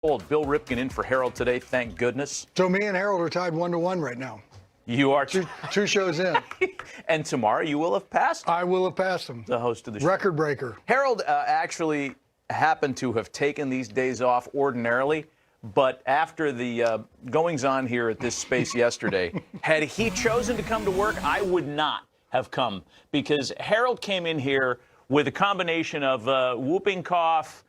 Bill Ripken in for Harold today, thank goodness. So me and Harold are tied 1-1 right now. You are two shows in. And tomorrow you will have passed? I will have passed him. The host of the show. Record breaker. Harold actually happened to have taken these days off ordinarily, but after the goings-on here at this space yesterday, had he chosen to come to work, I would not have come, because Harold came in here with a combination of whooping cough,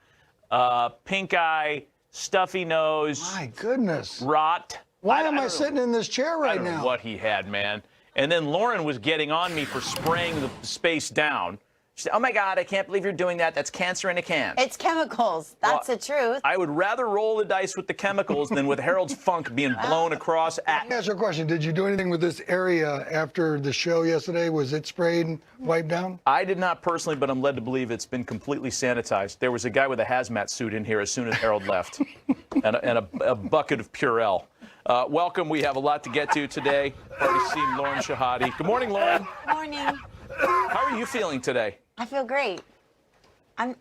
pink eye, stuffy nose. My goodness. Rot. Why am I sitting in this chair right now? I don't know what he had, man. And then Lauren was getting on me for spraying the space down. She said, "Oh, my God, I can't believe you're doing that. That's cancer in a can." It's chemicals. That's the truth. I would rather roll the dice with the chemicals than with Harold's funk being blown across at me. Let me ask you a question. Did you do anything with this area after the show yesterday? Was it sprayed and wiped down? I did not personally, but I'm led to believe it's been completely sanitized. There was a guy with a hazmat suit in here as soon as Harold left, and a bucket of Purell. Welcome. We have a lot to get to today. Already seen Lauren Shahadi. Good morning, Lauren. Good morning. How are you feeling today? I feel great. Yeah,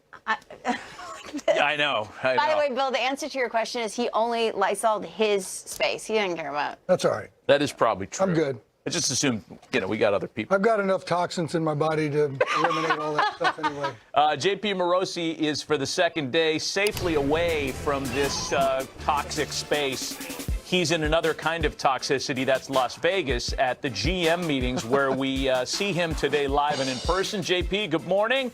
I know. By the way, Bill, the answer to your question is he only Lysoled his space. He didn't care about it. That's all right. That is probably true. I'm good. I just assumed, we got other people. I've got enough toxins in my body to eliminate all that stuff anyway. JP Morosi is, for the second day, safely away from this toxic space. He's in another kind of toxicity, that's Las Vegas, at the GM meetings where we see him today live and in person. JP, good morning.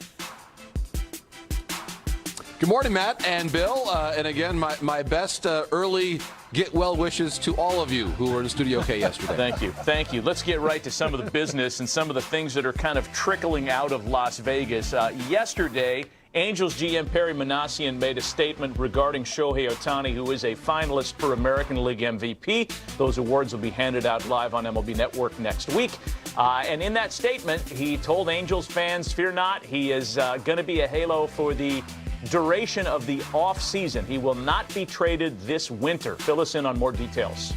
Good morning, Matt and Bill. And again, my best early get well wishes to all of you who were in Studio K yesterday. Thank you. Thank you. Let's get right to some of the business and some of the things that are kind of trickling out of Las Vegas. Yesterday, Angels GM Perry Minasian made a statement regarding Shohei Ohtani, who is a finalist for American League MVP. Those awards will be handed out live on MLB Network next week. And in that statement, he told Angels fans, fear not, he is going to be a halo for the duration of the offseason. He will not be traded this winter. Fill us in on more details.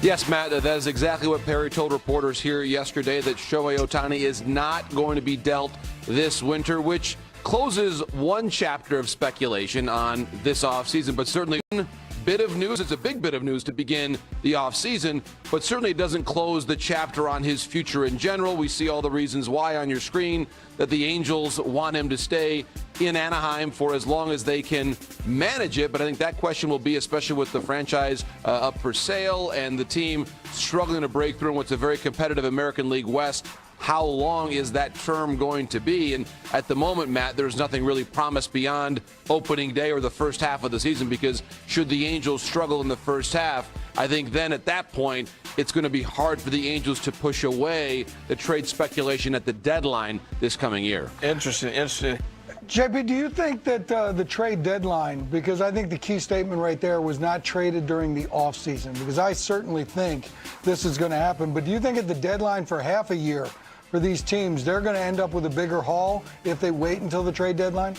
Yes, Matt, that is exactly what Perry told reporters here yesterday, that Shohei Ohtani is not going to be dealt this winter, which closes one chapter of speculation on this offseason, but certainly one bit of news. It's a big bit of news to begin the offseason, but certainly it doesn't close the chapter on his future in general. We see all the reasons why on your screen, that the Angels want him to stay in Anaheim for as long as they can manage it. But I think that question will be, especially with the franchise up for sale and the team struggling to break through in what's a very competitive American League West, how long is that term going to be? And at the moment, Matt, there's nothing really promised beyond opening day or the first half of the season, because should the Angels struggle in the first half, I think then at that point, it's going to be hard for the Angels to push away the trade speculation at the deadline this coming year. Interesting. JP, do you think that the trade deadline, because I think the key statement right there was not traded during the offseason, because I certainly think this is going to happen, but do you think at the deadline for half a year for these teams, they're going to end up with a bigger haul if they wait until the trade deadline?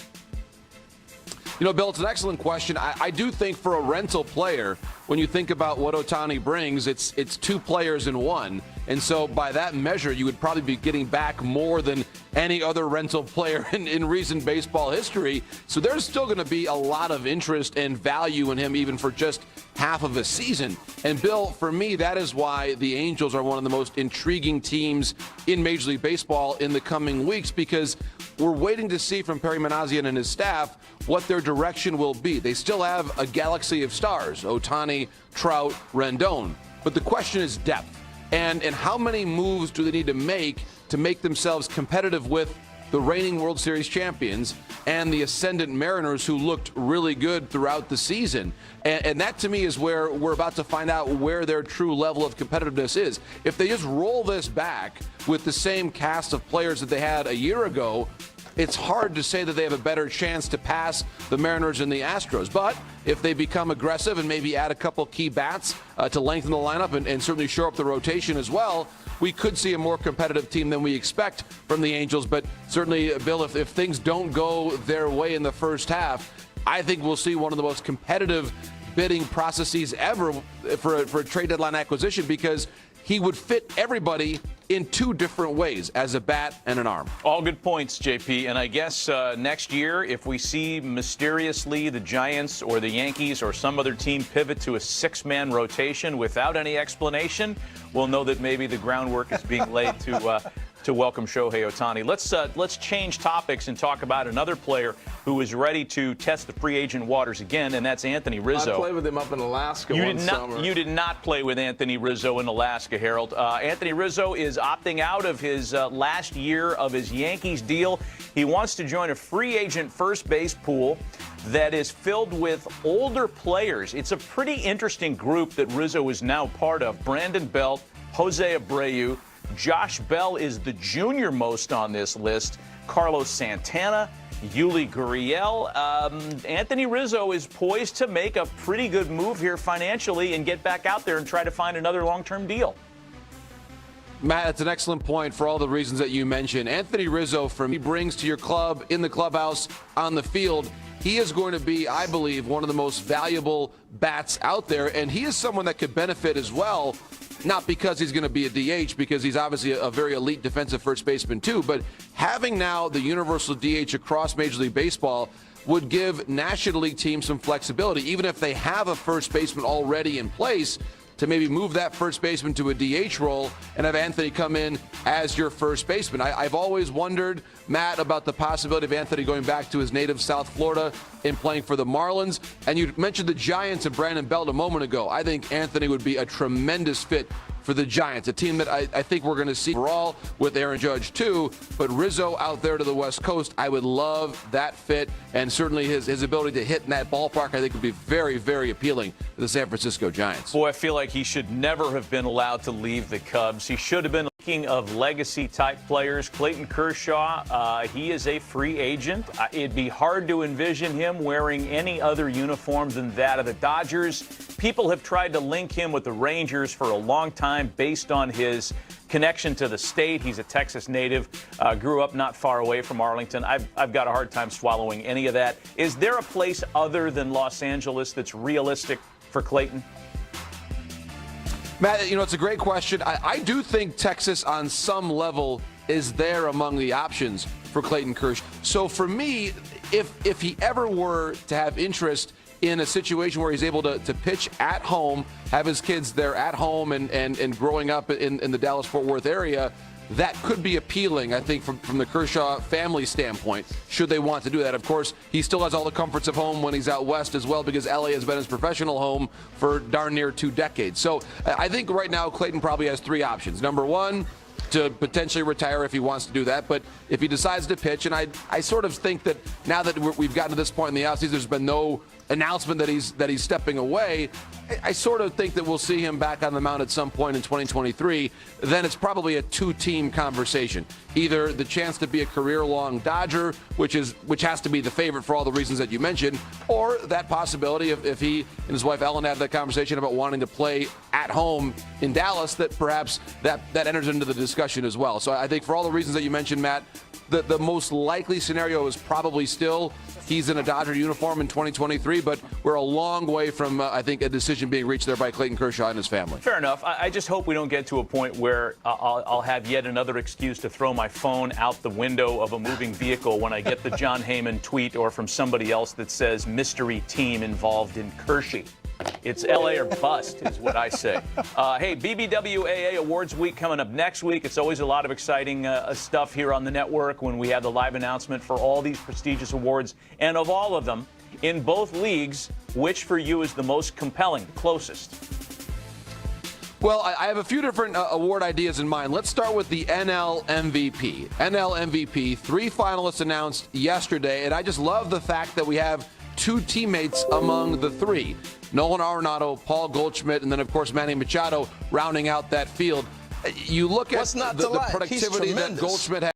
You know, Bill, it's an excellent question. I do think for a rental player, when you think about what Ohtani brings, it's two players in one. And so by that measure, you would probably be getting back more than any other rental player in recent baseball history. So there's still going to be a lot of interest and value in him, even for just half of a season. And Bill, for me, that is why the Angels are one of the most intriguing teams in Major League Baseball in the coming weeks, because we're waiting to see from Perry Minasian and his staff what their direction will be. They still have a galaxy of stars, Ohtani, Trout, Rendon. But the question is depth. And how many moves do they need to make themselves competitive with the reigning World Series champions and the ascendant Mariners, who looked really good throughout the season? And that, to me, is where we're about to find out where their true level of competitiveness is. If they just roll this back with the same cast of players that they had a year ago, it's hard to say that they have a better chance to pass the Mariners and the Astros. But if they become aggressive and maybe add a couple key bats to lengthen the lineup and certainly shore up the rotation as well, we could see a more competitive team than we expect from the Angels. But certainly, Bill, if things don't go their way in the first half, I think we'll see one of the most competitive bidding processes ever for a trade deadline acquisition, because he would fit everybody in two different ways, as a bat and an arm. All good points, JP. And I guess next year, if we see mysteriously the Giants or the Yankees or some other team pivot to a six-man rotation without any explanation, we'll know that maybe the groundwork is being laid to welcome Shohei Ohtani. Let's change topics and talk about another player who is ready to test the free agent waters again, and that's Anthony Rizzo. I played with him up in Alaska one summer. You did not play with Anthony Rizzo in Alaska, Harold. Anthony Rizzo is opting out of his last year of his Yankees deal. He wants to join a free agent first base pool that is filled with older players. It's a pretty interesting group that Rizzo is now part of. Brandon Belt, Jose Abreu, Josh Bell is the junior most on this list. Carlos Santana, Yuli Gurriel. Anthony Rizzo is poised to make a pretty good move here financially and get back out there and try to find another long-term deal. Matt, that's an excellent point for all the reasons that you mentioned. Anthony Rizzo, from he brings to your club, in the clubhouse, on the field, he is going to be, I believe, one of the most valuable bats out there, and he is someone that could benefit as well. Not because he's going to be a DH, because he's obviously a very elite defensive first baseman too, but having now the universal DH across Major League Baseball would give National League teams some flexibility, even if they have a first baseman already in place, to maybe move that first baseman to a DH role and have Anthony come in as your first baseman. I've always wondered, Matt, about the possibility of Anthony going back to his native South Florida and playing for the Marlins. And you mentioned the Giants and Brandon Belt a moment ago. I think Anthony would be a tremendous fit for the Giants, a team that I think we're going to see overall with Aaron Judge too. But Rizzo out there to the West Coast, I would love that fit, and certainly his ability to hit in that ballpark, I think, would be very, very appealing to the San Francisco Giants. Boy, I feel like he should never have been allowed to leave the Cubs. He should have been. Speaking of legacy-type players, Clayton Kershaw, he is a free agent. It'd be hard to envision him wearing any other uniform than that of the Dodgers. People have tried to link him with the Rangers for a long time based on his connection to the state. He's a Texas native, grew up not far away from Arlington. I've got a hard time swallowing any of that. Is there a place other than Los Angeles that's realistic for Clayton? Matt, it's a great question. I do think Texas on some level is there among the options for Clayton Kershaw. So for me, if he ever were to have interest in a situation where he's able to pitch at home, have his kids there at home and growing up in the Dallas-Fort Worth area, that could be appealing, I think, from the Kershaw family standpoint, should they want to do that. Of course, he still has all the comforts of home when he's out west as well, because LA has been his professional home for darn near 2 decades. So I think right now Clayton probably has 3 options. Number one, to potentially retire if he wants to do that. But if he decides to pitch, and I sort of think that now that we've gotten to this point in the offseason, there's been no announcement that he's stepping away. I sort of think that we'll see him back on the mound at some point in 2023. Then it's probably a 2-team conversation. Either the chance to be a career-long Dodger, which has to be the favorite for all the reasons that you mentioned, or that possibility if he and his wife Ellen have that conversation about wanting to play at home in Dallas, that perhaps that enters into the discussion as well. So I think for all the reasons that you mentioned, Matt, the most likely scenario is probably still he's in a Dodger uniform in 2023, but we're a long way from, I think, a decision being reached there by Clayton Kershaw and his family. Fair enough. I just hope we don't get to a point where I'll have yet another excuse to throw my phone out the window of a moving vehicle when I get the John Heyman tweet or from somebody else that says mystery team involved in Kershey. It's LA or bust is what I say. Hey, BBWAA Awards Week coming up next week. It's always a lot of exciting stuff here on the network when we have the live announcement for all these prestigious awards. And of all of them, in both leagues, which for you is the most compelling, closest? Well, I have a few different award ideas in mind. Let's start with the NL MVP. NL MVP, 3 finalists announced yesterday, and I just love the fact that we have 2 teammates among the 3. Nolan Arenado, Paul Goldschmidt, and then, of course, Manny Machado rounding out that field. You look at the productivity that Goldschmidt has.